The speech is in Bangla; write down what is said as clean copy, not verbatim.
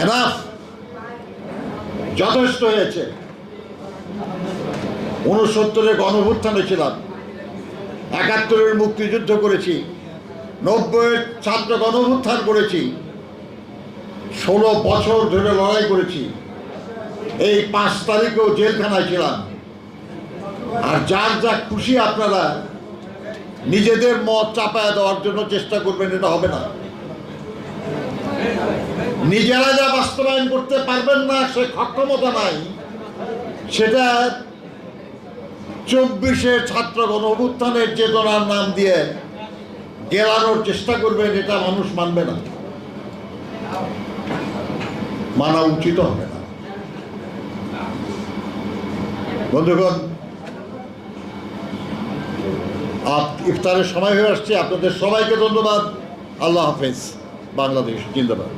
এনাফ, যথেষ্ট হয়েছে। 69-এ গণঅভ্যুত্থানে ছিলাম, 71-এর মুক্তিযুদ্ধ করেছি, 90-এর ছাত্র গণঅভ্যুত্থান করেছি, 16 বছর ধরে লড়াই করেছি। এই 5 তারিখেও জেলখানায় ছিলাম। আর যার যা খুশি আপনারা নিজেদের মত চাপায় দেওয়ার জন্য চেষ্টা করবেন, এটা হবে না। নিজেরা যা বাস্তবায়ন করতে পারবেন না, সে সক্ষমতা নাই, সেটা 24-এর ছাত্র গণঅভ্যুত্থানের চেতনার নাম দিয়ে গেলানোর চেষ্টা করবেন, এটা মানুষ মানবে না, মানা উচিত হবে না। বন্ধুগণ, ইফতারের সময় হয়ে আসছে। আপনাদের সবাইকে ধন্যবাদ। আল্লাহ হাফেজ। বাংলাদেশ জিন্দাবাদ।